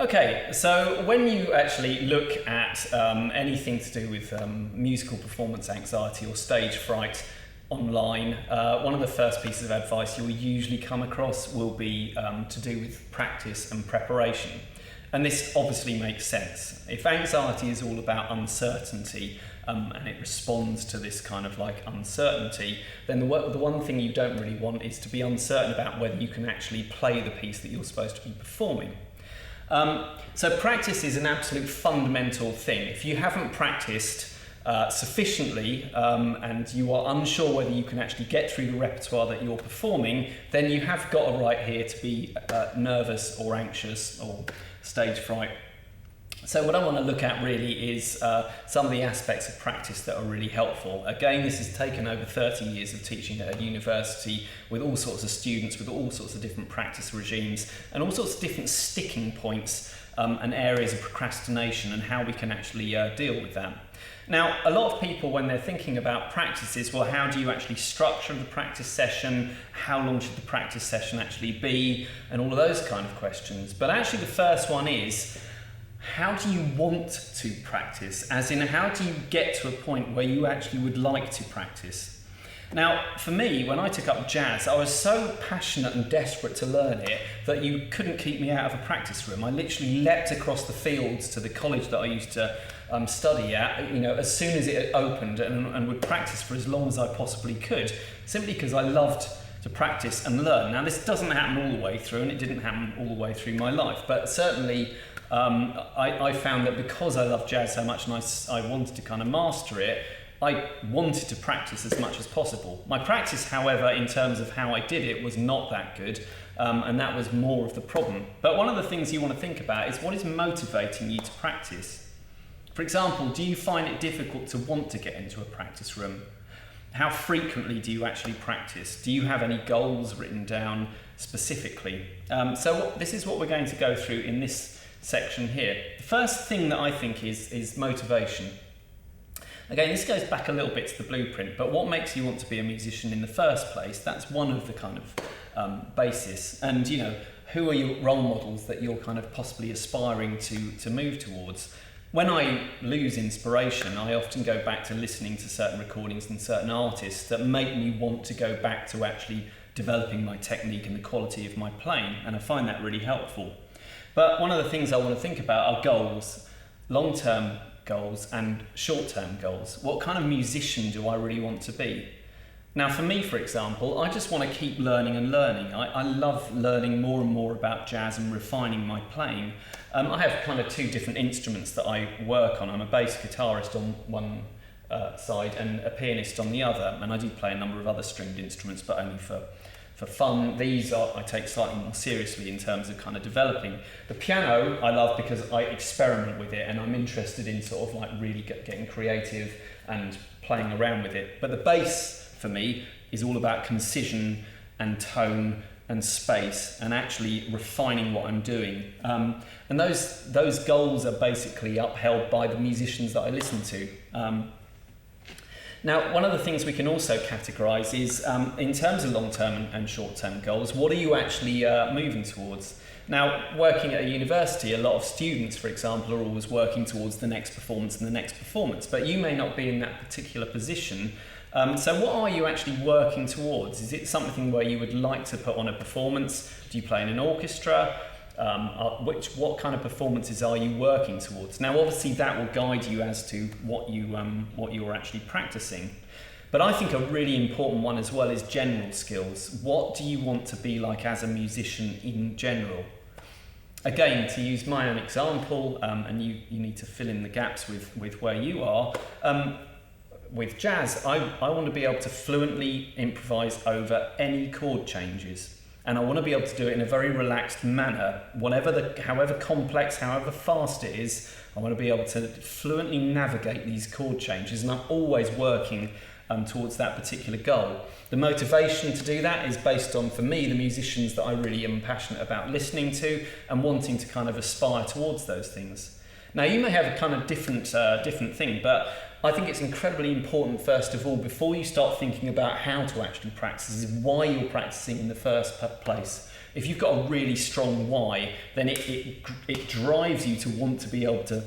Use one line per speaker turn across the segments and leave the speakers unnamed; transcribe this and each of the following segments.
Okay, so when you actually look at anything to do with musical performance anxiety or stage fright online, one of the first pieces of advice you'll usually come across will be to do with practice and preparation. And this obviously makes sense. If anxiety is all about uncertainty and it responds to this kind of like uncertainty, then the one thing you don't really want is to be uncertain about whether you can actually play the piece that you're supposed to be performing. So practice is an absolute fundamental thing. If you haven't practiced sufficiently and you are unsure whether you can actually get through the repertoire that you're performing, then you have got a right here to be nervous or anxious or stage fright. So what I want to look at really is some of the aspects of practice that are really helpful. Again, this has taken over 30 years of teaching at a university with all sorts of students, with all sorts of different practice regimes and all sorts of different sticking points and areas of procrastination and how we can actually deal with that. Now, a lot of people, when they're thinking about practices, well, how do you actually structure the practice session? How long should the practice session actually be? And all of those kind of questions. But actually the first one is, how do you want to practice? As in, how do you get to a point where you actually would like to practice? Now, for me, when I took up jazz, I was so passionate and desperate to learn it that you couldn't keep me out of a practice room. I literally leapt across the fields to the college that I used to study at, as soon as it opened and would practice for as long as I possibly could, simply because I loved to practice and learn. Now, this doesn't happen all the way through, and it didn't happen all the way through my life, but certainly I found that because I love jazz so much and I wanted to kind of master it, I wanted to practice as much as possible. My practice, however, in terms of how I did it, was not that good, and that was more of the problem. But one of the things you want to think about is what is motivating you to practice. For example, do you find it difficult to want to get into a practice room? How frequently do you actually practice? Do you have any goals written down specifically? So this is what we're going to go through in this section here. The first thing that I think is motivation. Again, this goes back a little bit to the blueprint, but what makes you want to be a musician in the first place? That's one of the kind of basis. And who are your role models that you're kind of possibly aspiring to move towards? When I lose inspiration, I often go back to listening to certain recordings and certain artists that make me want to go back to actually developing my technique and the quality of my playing, and I find that really helpful. But one of the things I want to think about are goals, long-term goals and short-term goals. What kind of musician do I really want to be? Now, for me, for example, I just want to keep learning and learning. I love learning more and more about jazz and refining my playing. I have kind of two different instruments that I work on. I'm a bass guitarist on one side and a pianist on the other, and I do play a number of other stringed instruments, but only for fun. These I take slightly more seriously in terms of kind of developing. The piano I love because I experiment with it and I'm interested in sort of like really getting creative and playing around with it. But the bass for me is all about concision and tone and space and actually refining what I'm doing. And those goals are basically upheld by the musicians that I listen to. Now, one of the things we can also categorise is, in terms of long-term and short-term goals, what are you actually moving towards? Now, working at a university, a lot of students, for example, are always working towards the next performance and the next performance, but you may not be in that particular position. So what are you actually working towards? Is it something where you would like to put on a performance? Do you play in an orchestra? What kind of performances are you working towards? Now, obviously, that will guide you as to what you're actually practicing. But I think a really important one as well is general skills. What do you want to be like as a musician in general? Again, to use my own example, and you need to fill in the gaps with where you are. With jazz, I want to be able to fluently improvise over any chord changes. And I want to be able to do it in a very relaxed manner, however complex, however fast it is. I want to be able to fluently navigate these chord changes, and I'm always working towards that particular goal. The motivation to do that is based on, for me, the musicians that I really am passionate about listening to and wanting to kind of aspire towards those things. Now, you may have a kind of different thing, but I think it's incredibly important, first of all, before you start thinking about how to actually practice, is why you're practicing in the first place. If you've got a really strong why, then it drives you to want to be able to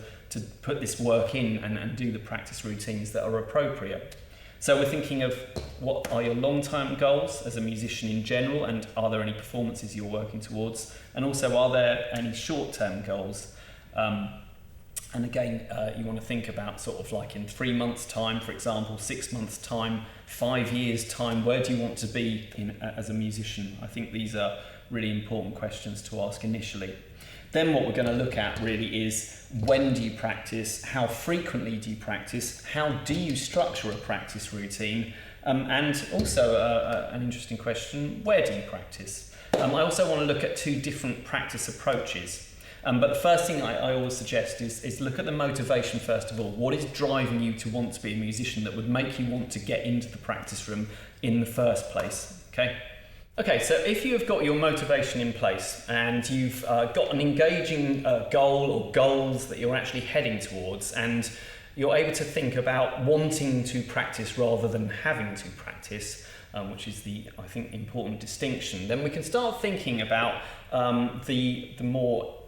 put this work in and do the practice routines that are appropriate. So we're thinking of what are your long-term goals as a musician in general, and are there any performances you're working towards? And also, are there any short-term goals? And again, you want to think about sort of like in 3 months' time, for example, 6 months' time, 5 years' time, where do you want to be as a musician? I think these are really important questions to ask initially. Then what we're going to look at really is, when do you practice? How frequently do you practice? How do you structure a practice routine? And also an interesting question, where do you practice? I also want to look at 2 different practice approaches. But the first thing I always suggest is look at the motivation first of all. What is driving you to want to be a musician that would make you want to get into the practice room in the first place? Okay, so if you have got your motivation in place and you've got an engaging goal or goals that you're actually heading towards, and you're able to think about wanting to practice rather than having to practice, which is the, I think, important distinction, then we can start thinking about the more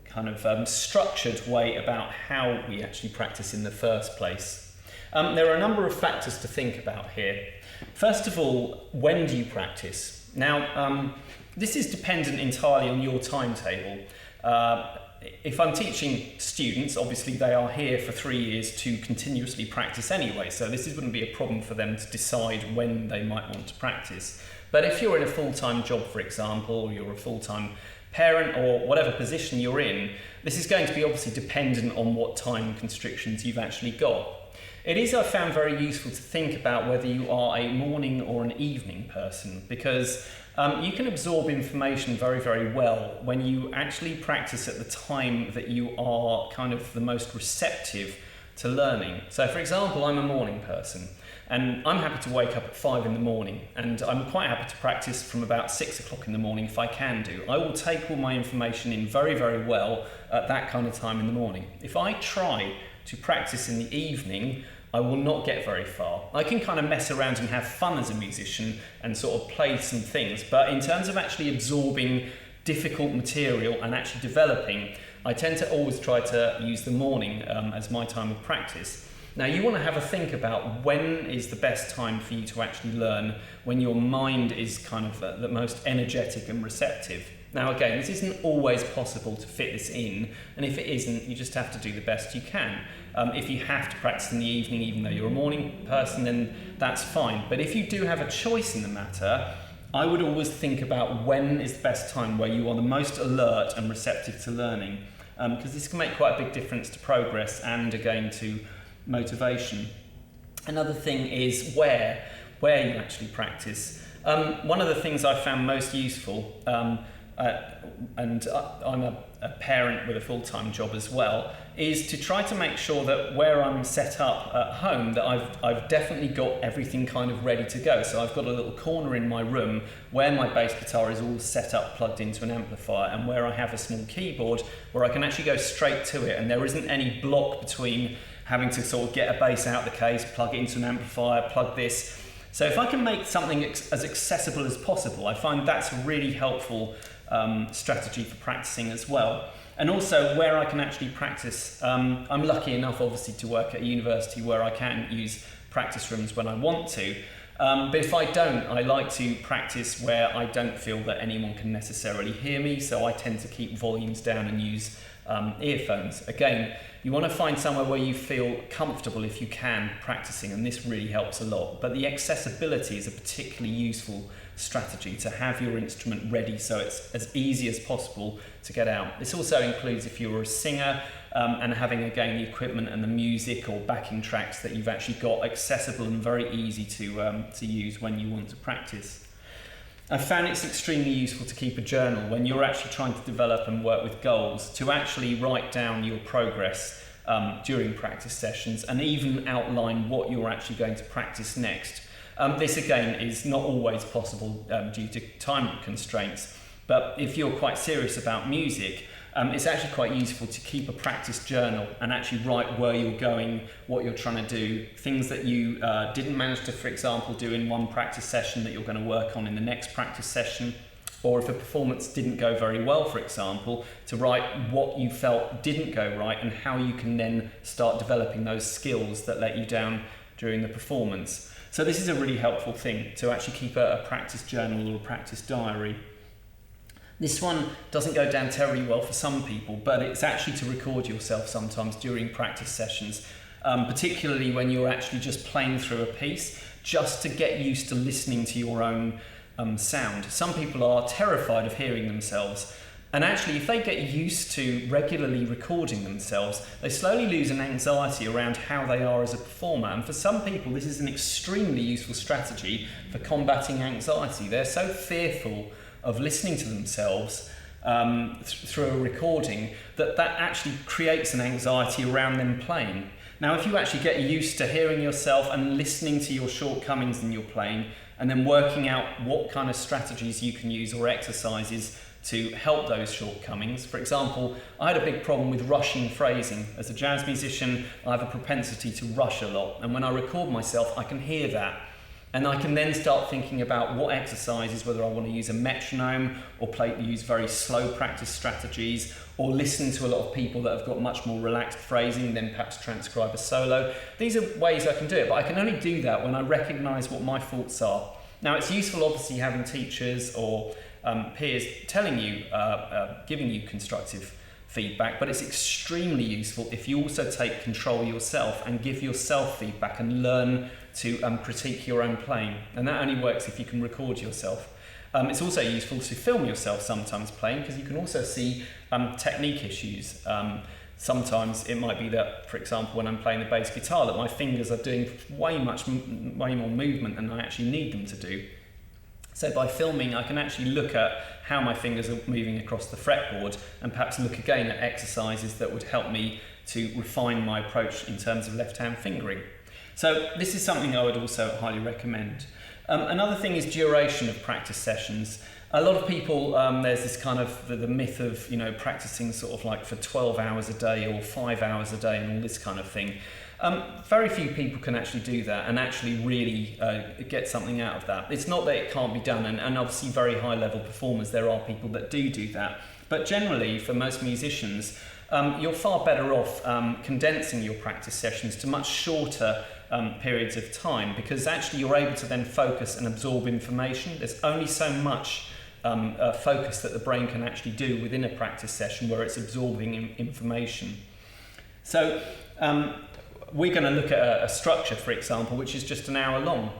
kind of structured way about how we actually practice in the first place. There are a number of factors to think about here. First of all, when do you practice? Now, this is dependent entirely on your timetable. If I'm teaching students, obviously they are here for 3 years to continuously practice anyway, so this wouldn't be a problem for them to decide when they might want to practice. But if you're in a full-time job, for example, or you're a full-time parent or whatever position you're in, this is going to be obviously dependent on what time constrictions you've actually got. It is, I found, very useful to think about whether you are a morning or an evening person, because you can absorb information very, very well when you actually practice at the time that you are kind of the most receptive to learning. So, for example, I'm a morning person, and I'm happy to wake up at 5 in the morning, and I'm quite happy to practice from about 6 o'clock in the morning if I can do. I will take all my information in very, very well at that kind of time in the morning. If I try to practice in the evening, I will not get very far. I can kind of mess around and have fun as a musician and sort of play some things, but in terms of actually absorbing difficult material and actually developing, I tend to always try to use the morning as my time of practice. Now, you want to have a think about when is the best time for you to actually learn, when your mind is kind of the most energetic and receptive. Now, again, this isn't always possible to fit this in, and if it isn't, you just have to do the best you can. If you have to practice in the evening, even though you're a morning person, then that's fine. But if you do have a choice in the matter, I would always think about when is the best time where you are the most alert and receptive to learning, because this can make quite a big difference to progress and, again, to motivation. Another thing is where you actually practice. One of the things I found most useful, and I'm a parent with a full-time job as well, is to try to make sure that where I'm set up at home, that I've definitely got everything kind of ready to go. So I've got a little corner in my room where my bass guitar is all set up, plugged into an amplifier, and where I have a small keyboard where I can actually go straight to it, and there isn't any block between having to sort of get a bass out the case, plug it into an amplifier, plug this. So if I can make something as accessible as possible, I find that's a really helpful strategy for practicing as well. And also where I can actually practice. I'm lucky enough, obviously, to work at a university where I can use practice rooms when I want to. But if I don't, I like to practice where I don't feel that anyone can necessarily hear me, so I tend to keep volumes down and use earphones. Again, you want to find somewhere where you feel comfortable if you can practicing, and this really helps a lot. But the accessibility is a particularly useful strategy, to have your instrument ready so it's as easy as possible to get out. This also includes if you're a singer and having, again, the equipment and the music or backing tracks that you've actually got accessible and very easy to use when you want to practice. I found it's extremely useful to keep a journal when you're actually trying to develop and work with goals, to actually write down your progress during practice sessions and even outline what you're actually going to practice next. This, again, is not always possible due to time constraints, but if you're quite serious about music, it's actually quite useful to keep a practice journal and actually write where you're going, what you're trying to do, things that you didn't manage to, for example, do in one practice session that you're going to work on in the next practice session. Or if a performance didn't go very well, for example, to write what you felt didn't go right and how you can then start developing those skills that let you down during the performance. So this is a really helpful thing, to actually keep a practice journal or a practice diary. This one doesn't go down terribly well for some people, but it's actually to record yourself sometimes during practice sessions, particularly when you're actually just playing through a piece, just to get used to listening to your own sound. Some people are terrified of hearing themselves, and actually if they get used to regularly recording themselves, they slowly lose an anxiety around how they are as a performer. And for some people this is an extremely useful strategy for combating anxiety. They're so fearful of listening to themselves through a recording that actually creates an anxiety around them playing. Now if you actually get used to hearing yourself and listening to your shortcomings in your playing, and then working out what kind of strategies you can use or exercises to help those shortcomings. For example, I had a big problem with rushing phrasing. As a jazz musician, I have a propensity to rush a lot, and when I record myself, I can hear that. And I can then start thinking about what exercises, whether I want to use a metronome or use very slow practice strategies, or listen to a lot of people that have got much more relaxed phrasing, then perhaps transcribe a solo. These are ways I can do it, but I can only do that when I recognise what my faults are. Now it's useful obviously having teachers or peers telling you, giving you constructive feedback, but it's extremely useful if you also take control yourself and give yourself feedback and learn to critique your own playing. And that only works if you can record yourself. It's also useful to film yourself sometimes playing, because you can also see technique issues. Sometimes it might be that, for example, when I'm playing the bass guitar, that my fingers are doing way more movement than I actually need them to do. So by filming, I can actually look at how my fingers are moving across the fretboard, and perhaps look again at exercises that would help me to refine my approach in terms of left-hand fingering. So this is something I would also highly recommend. Another thing is duration of practice sessions. A lot of people, there's this kind of the myth of, practicing sort of like for 12 hours a day or 5 hours a day and all this kind of thing. Very few people can actually do that and actually really get something out of that. It's not that it can't be done, and obviously very high level performers, there are people that do that. But generally, for most musicians, you're far better off condensing your practice sessions to much shorter periods of time, because actually you're able to then focus and absorb information. There's only so much focus that the brain can actually do within a practice session where it's absorbing information. So we're going to look at a structure, for example, which is just an hour long.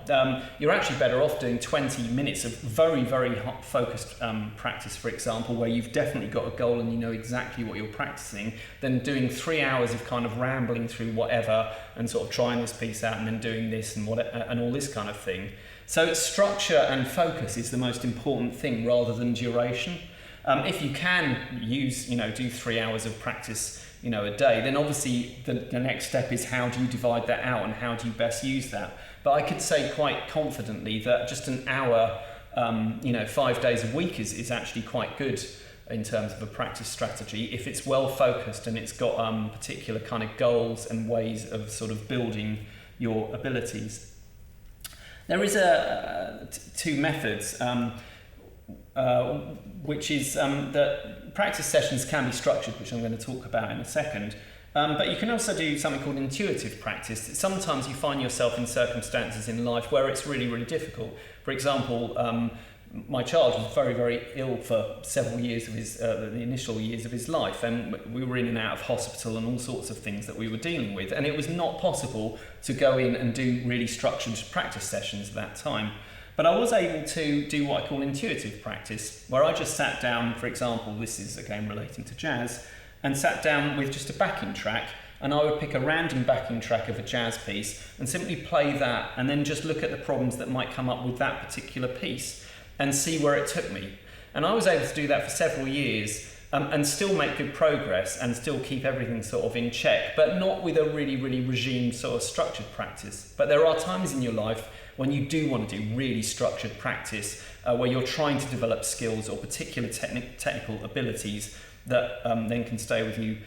You're actually better off doing 20 minutes of very, very hot focused practice, for example, where you've definitely got a goal and you know exactly what you're practicing, than doing 3 hours of kind of rambling through whatever and sort of trying this piece out and then doing this and all this kind of thing. So structure and focus is the most important thing rather than duration. If you can do 3 hours of practice a day, then obviously the next step is how do you divide that out and how do you best use that. But I could say quite confidently that just an hour, 5 days a week is actually quite good in terms of a practice strategy if it's well focused and it's got particular kind of goals and ways of sort of building your abilities. There is two methods, which is that practice sessions can be structured, which I'm going to talk about in a second, but you can also do something called intuitive practice. Sometimes you find yourself in circumstances in life where it's really, really difficult. For example, my child was very, very ill for several years of the initial years of his life, and we were in and out of hospital and all sorts of things that we were dealing with, and it was not possible to go in and do really structured practice sessions at that time. But I was able to do what I call intuitive practice, where I just sat down, for example, this is again relating to jazz, and sat down with just a backing track, and I would pick a random backing track of a jazz piece and simply play that, and then just look at the problems that might come up with that particular piece and see where it took me. And I was able to do that for several years and still make good progress and still keep everything sort of in check, but not with a really, really regime sort of structured practice. But there are times in your life when you do want to do really structured practice, where you're trying to develop skills or particular technical abilities that then can stay with you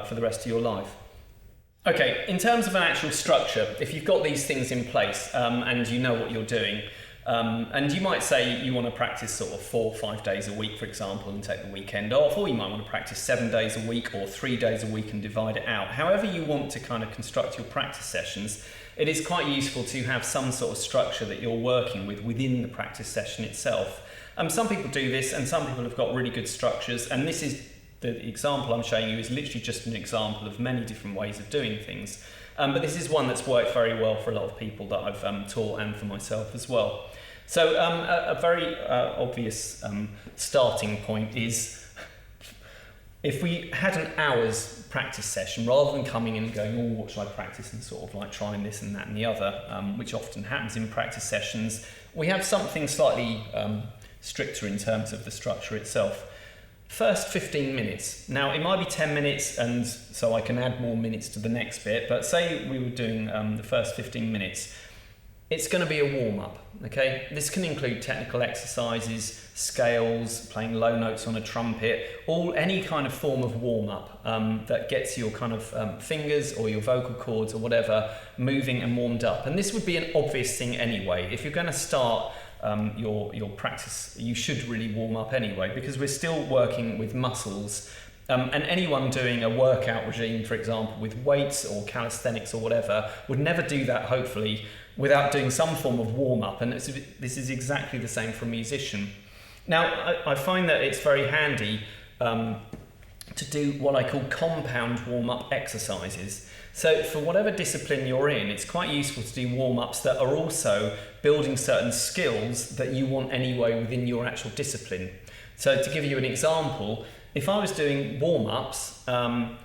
for the rest of your life. Okay, in terms of an actual structure, if you've got these things in place and you know what you're doing, And you might say you want to practice sort of 4 or 5 days a week, for example, and take the weekend off, or you might want to practice 7 days a week or 3 days a week and divide it out. However you want to kind of construct your practice sessions, it is quite useful to have some sort of structure that you're working with within the practice session itself. Some people do this, and some people have got really good structures, and this is the example I'm showing you is literally just an example of many different ways of doing things. But this is one that's worked very well for a lot of people that I've taught, and for myself as well. So a very obvious starting point is, if we had an hour's practice session, rather than coming in and going, oh, what should I practice, and sort of like trying this and that and the other, which often happens in practice sessions, we have something slightly stricter in terms of the structure itself. First 15 minutes. Now, it might be 10 minutes, and so I can add more minutes to the next bit, but say we were doing the first 15 minutes. It's going to be a warm-up, okay? This can include technical exercises, scales, playing low notes on a trumpet, any kind of form of warm-up that gets your kind of fingers or your vocal cords or whatever moving and warmed up. And this would be an obvious thing anyway. If you're going to start your practice, you should really warm up anyway, because we're still working with muscles. And anyone doing a workout regime, for example, with weights or calisthenics or whatever, would never do that, hopefully, without doing some form of warm-up. And this is exactly the same for a musician. Now, I find that it's very handy to do what I call compound warm-up exercises. So for whatever discipline you're in, it's quite useful to do warm-ups that are also building certain skills that you want anyway within your actual discipline. So to give you an example, if I was doing warm-ups and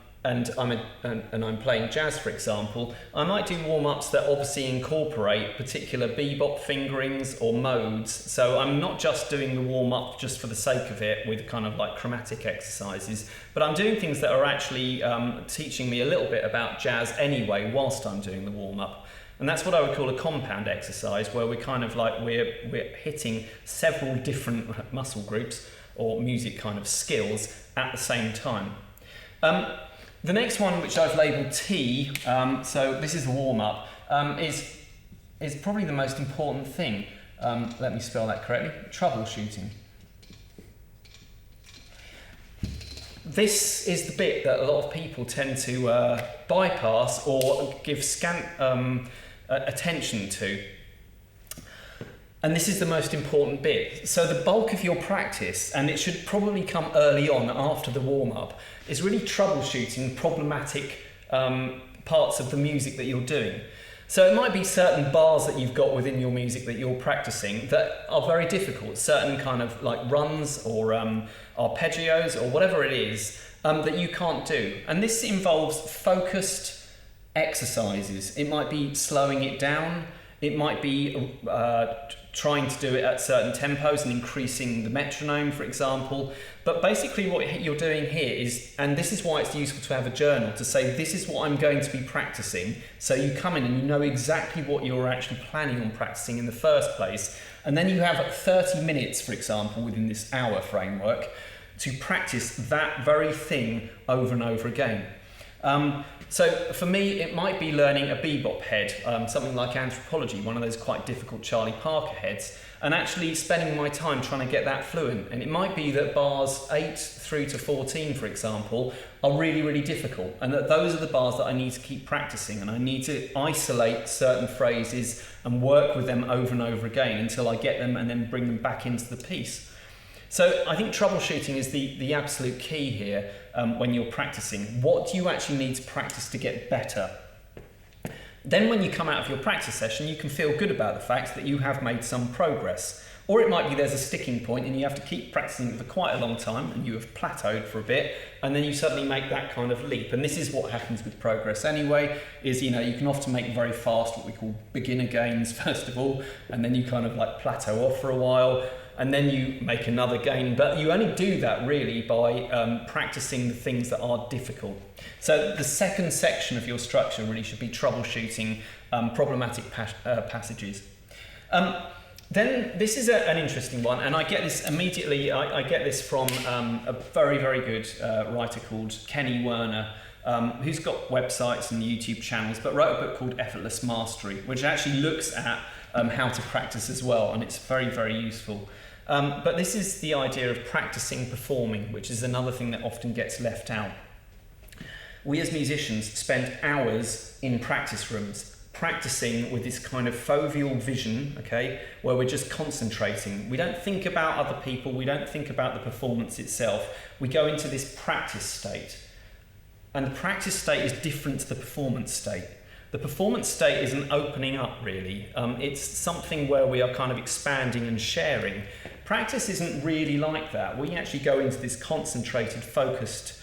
I'm playing jazz, for example, I might do warm-ups that obviously incorporate particular bebop fingerings or modes. So I'm not just doing the warm-up just for the sake of it with kind of like chromatic exercises, but I'm doing things that are actually teaching me a little bit about jazz anyway whilst I'm doing the warm-up. And that's what I would call a compound exercise, where we're kind of like we're hitting several different muscle groups or music kind of skills at the same time. The next one, which I've labelled T, so this is a warm-up, is probably the most important thing. Let me spell that correctly. Troubleshooting. This is the bit that a lot of people tend to bypass or give scant attention to. And this is the most important bit. So the bulk of your practice, and it should probably come early on after the warm-up, is really troubleshooting problematic parts of the music that you're doing. So it might be certain bars that you've got within your music that you're practicing that are very difficult, certain kind of like runs or arpeggios or whatever it is that you can't do. And this involves focused exercises. It might be slowing it down. It might be trying to do it at certain tempos and increasing the metronome, for example. But basically what you're doing here is, and this is why it's useful to have a journal, to say this is what I'm going to be practicing. So you come in and you know exactly what you're actually planning on practicing in the first place. And then you have 30 minutes, for example, within this hour framework to practice that very thing over and over again. So for me, it might be learning a bebop head, something like Anthropology, one of those quite difficult Charlie Parker heads, and actually spending my time trying to get that fluent. And it might be that bars 8 through to 14, for example, are really, really difficult, and that those are the bars that I need to keep practicing, and I need to isolate certain phrases and work with them over and over again until I get them and then bring them back into the piece. So I think troubleshooting is the absolute key here when you're practicing. What do you actually need to practice to get better? Then when you come out of your practice session, you can feel good about the fact that you have made some progress. Or it might be there's a sticking point and you have to keep practicing for quite a long time and you have plateaued for a bit, and then you suddenly make that kind of leap. And this is what happens with progress anyway, is you can often make very fast what we call beginner gains first of all, and then you kind of like plateau off for a while, and then you make another gain. But you only do that really by practicing the things that are difficult. So the second section of your structure really should be troubleshooting problematic passages. Then this is an interesting one, and I get this immediately. I get this from a very, very good writer called Kenny Werner, who's got websites and YouTube channels, but wrote a book called Effortless Mastery, which actually looks at how to practice as well, and it's very, very useful. But this is the idea of practicing performing, which is another thing that often gets left out. We as musicians spend hours in practice rooms, practicing with this kind of foveal vision, okay, where we're just concentrating. We don't think about other people, we don't think about the performance itself. We go into this practice state. And the practice state is different to the performance state. The performance state is an opening up, really. It's something where we are kind of expanding and sharing. Practice isn't really like that. We actually go into this concentrated, focused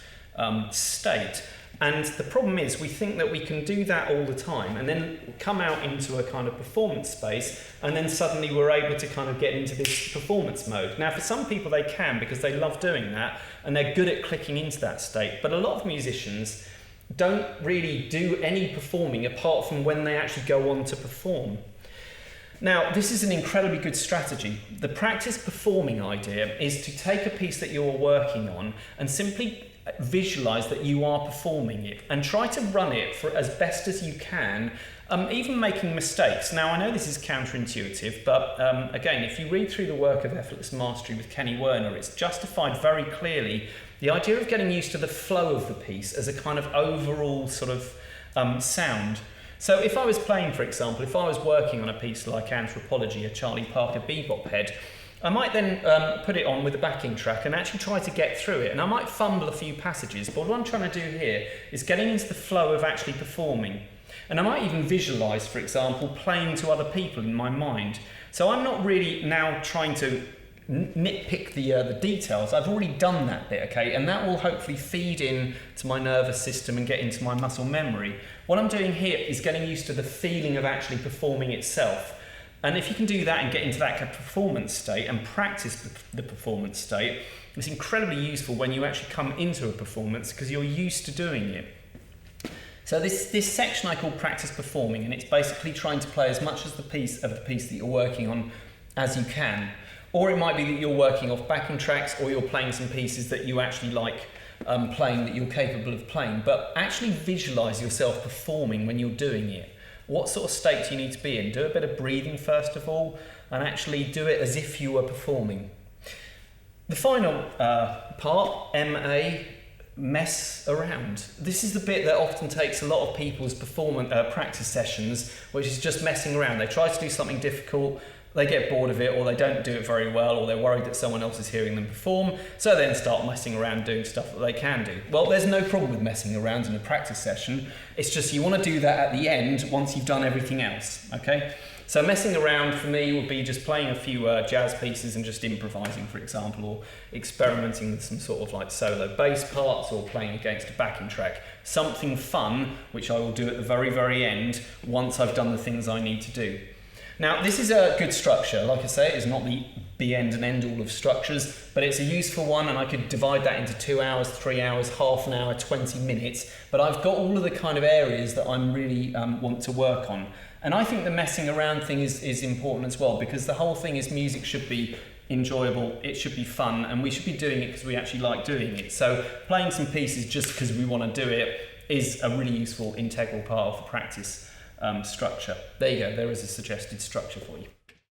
state. And the problem is we think that we can do that all the time and then come out into a kind of performance space, and then suddenly we're able to kind of get into this performance mode. Now, for some people they can, because they love doing that and they're good at clicking into that state. But a lot of musicians don't really do any performing apart from when they actually go on to perform. Now, this is an incredibly good strategy. The practice performing idea is to take a piece that you're working on and simply visualize that you are performing it and try to run it for as best as you can, even making mistakes. Now, I know this is counterintuitive, but again, if you read through the work of Effortless Mastery with Kenny Werner, it's justified very clearly the idea of getting used to the flow of the piece as a kind of overall sort of sound. So if I was playing, for example, if I was working on a piece like Anthropology, a Charlie Parker bebop head, I might then put it on with a backing track and actually try to get through it. And I might fumble a few passages, but what I'm trying to do here is getting into the flow of actually performing. And I might even visualise, for example, playing to other people in my mind. So I'm not really now trying to nitpick the details. I've already done that bit, okay? And that will hopefully feed in to my nervous system and get into my muscle memory. What I'm doing here is getting used to the feeling of actually performing itself. And if you can do that and get into that kind of performance state and practice the performance state, it's incredibly useful when you actually come into a performance because you're used to doing it. So this section I call practice performing, and it's basically trying to play as much of the piece that you're working on as you can. Or it might be that you're working off backing tracks, or you're playing some pieces that you actually like playing, that you're capable of playing. But actually visualise yourself performing when you're doing it. What sort of state do you need to be in? Do a bit of breathing first of all, and actually do it as if you were performing. The final part, MA, mess around. This is the bit that often takes a lot of people's practice sessions, which is just messing around. They try to do something difficult, they get bored of it, or they don't do it very well, or they're worried that someone else is hearing them perform, so then start messing around doing stuff that they can do. Well, there's no problem with messing around in a practice session. It's just you want to do that at the end once you've done everything else, okay? So messing around for me would be just playing a few jazz pieces and just improvising, for example, or experimenting with some sort of like solo bass parts, or playing against a backing track. Something fun, which I will do at the very, very end once I've done the things I need to do. Now, this is a good structure. Like I say, it's not the be-end and end-all of structures, but it's a useful one, and I could divide that into 2 hours, 3 hours, half an hour, 20 minutes, but I've got all of the kind of areas that I'm really want to work on. And I think the messing around thing is important as well, because the whole thing is music should be enjoyable, it should be fun, and we should be doing it because we actually like doing it. So playing some pieces just because we want to do it is a really useful, integral part of the practice structure. There you go, there is a suggested structure for you.